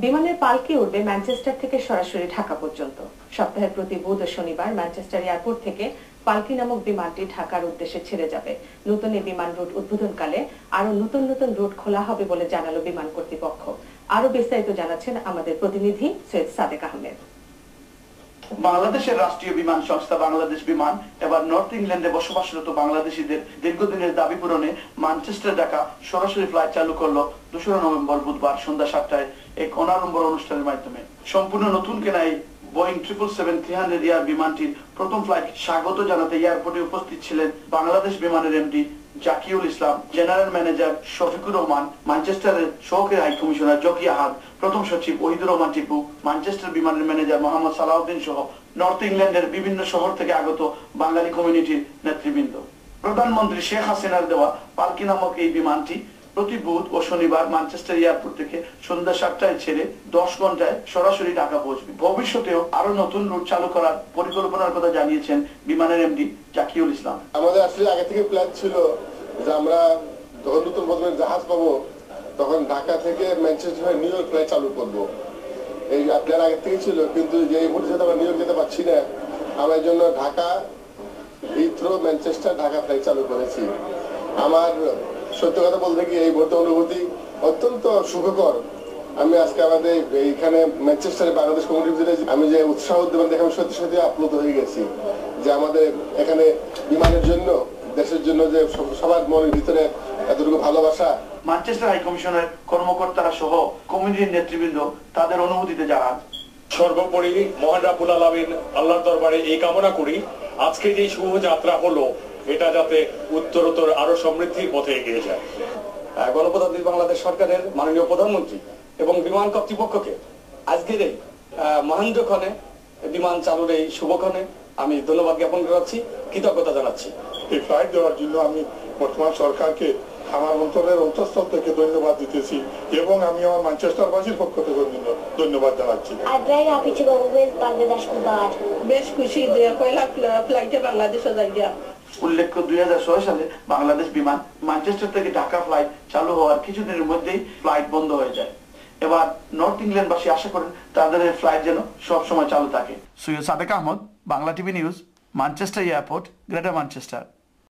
বিমানের পালকি উঠবে ম্যানচেস্টার থেকে সরাসরি ঢাকা পর্যন্ত। সপ্তাহের প্রতি বুধ ও শনিবার ম্যানচেস্টার এয়ারপোর্ট থেকে পালকি নামক বিমানটি ঢাকার উদ্দেশ্যে ছেড়ে যাবে। নতুন এই বিমান রুট উদ্বোধনকালে আরো নতুন নতুন রুট খোলা হবে বলে জানালো বিমান কর্তৃপক্ষ। আরো বিস্তারিত জানাচ্ছেন আমাদের প্রতিনিধি সৈয়দ সাদেক আহমেদ। বাংলাদেশের রাষ্ট্রীয় বিমান সংস্থা বাংলাদেশ বিমান এবার নর্থ ইংল্যান্ডে বসবাসরত বাংলাদেশিদের দীর্ঘদিনের দাবি পূরণে ম্যানচেস্টার ঢাকা সরাসরি ফ্লাইট চালু করলো 2 নভেম্বর বুধবার সন্ধ্যা 7টায় এক অনাড়ম্বর অনুষ্ঠানের মাধ্যমে। সম্পূর্ণ নতুন কেনা এই বোয়িং 777-300 এয়ার বিমানটির প্রথম ফ্লাইট স্বাগত জানাতে এয়ারপোর্টে উপস্থিত ছিলেন বাংলাদেশ বিমানের এমডি জাকিউল ইসলাম, জেনারেল ম্যানেজার শফিকুর রহমান, ম্যানচেস্টারের সহকারী হাই কমিশনার জকি আহাদ, প্রথম সচিব ওহিদুর রহমান টিপু, ম্যানচেস্টার বিমানের ম্যানেজার মোহাম্মদ সালাউদ্দিন সহ নর্থ ইংল্যান্ডের বিভিন্ন শহর থেকে আগত বাঙালি কমিউনিটির নেতৃবৃন্দ। প্রধানমন্ত্রী শেখ হাসিনার দেওয়া পালকি নামক এই বিমানটি প্রতি বুধ ও শনিবার ম্যানচেস্টার এয়ারপোর্ট থেকে সন্ধ্যা 7টায় ছেড়ে 10 ঘন্টায় সরাসরি ঢাকা পৌঁছবে। ভবিষ্যতেও আরো নতুন রুট চালু করার পরিকল্পনার কথা জানিয়েছেন বিমানের এমডি জাকিউল ইসলাম। আমাদের আসলে আগে থেকে প্ল্যান ছিল যে আমরা যখন নতুন প্রজন্মের জাহাজ পাবো তখন ঢাকা থেকে ম্যানচেস্টার নিউ ইয়র্ক ফ্লাইট চালু করবো। এই প্ল্যান আগে থেকে ছিল, কিন্তু যে এই মুহূর্তে আমরা নিউ ইয়র্ক যেতে পারছি না, আমরা জন্য Dhaka Heathrow Manchester Dhaka flight চালু করেছি। আমার সত্য কথা বলতে কি এই মুহূর্তে অনুভূতি অত্যন্ত সুখকর। আমি আজকে আমাদের এইখানে ম্যানচেস্টারে বাংলাদেশ কমিউনিটিতে আমি যে উৎসাহ উদ্দীপনা দেখে আমি সত্যি সত্যি আপ্লুত হয়ে গেছি যে আমাদের এখানে বিমানের জন্য, দেশের জন্য যে সবার মনের ভিতরে এতটুকু ভালোবাসা। ম্যানচেস্টার হাই কমিশনের কর্মকর্তারা সহ কমিটির নেতৃবৃন্দ তাদের অনুভূতিতে জানান। সর্বোপরি মহান রাব্বুল আলামিন আল্লাহর দরবারে এই কামনা করি আজকে যে শুভ যাত্রা হলো এটা যাতে উত্তরোত্তর আরো সমৃদ্ধির পথে এগিয়ে যায়। গণপ্রজাতন্ত্রী বাংলাদেশ সরকারের মাননীয় প্রধানমন্ত্রী এবং বিমান কর্তৃপক্ষকে আজকের এই মহেন্দ্রক্ষণে বিমান চালুর এই শুভক্ষণে আমি ধন্যবাদ জ্ঞাপন করাচ্ছি, কৃতজ্ঞতা জানাচ্ছি। এই ফ্লাইট দেওয়ার জন্য আমি বর্তমান সরকারকে আমার অন্তরের অন্তঃস্থল থেকে ধন্যবাদ দিতেছি এবং আমি আমার ম্যানচেস্টারবাসীর পক্ষ থেকে ধন্যবাদ জানাচ্ছি। বেশ খুশি যে পয়লা ফ্লাইটে বাংলাদেশে যাইয়া। উল্লেখ্য 2006 সালে বাংলাদেশ বিমান ম্যানচেস্টার থেকে ঢাকা ফ্লাইট চালু হওয়ার কিছুদিনের মধ্যেই ফ্লাইট বন্ধ হয়ে যায়। এবার নর্থ ইংল্যান্ডবাসী আশা করেন তাদের ফ্লাইট যেন সবসময় চালু থাকে। Syed Sadek Ahmed, Bangla TV news, Manchester airport, Greater Manchester.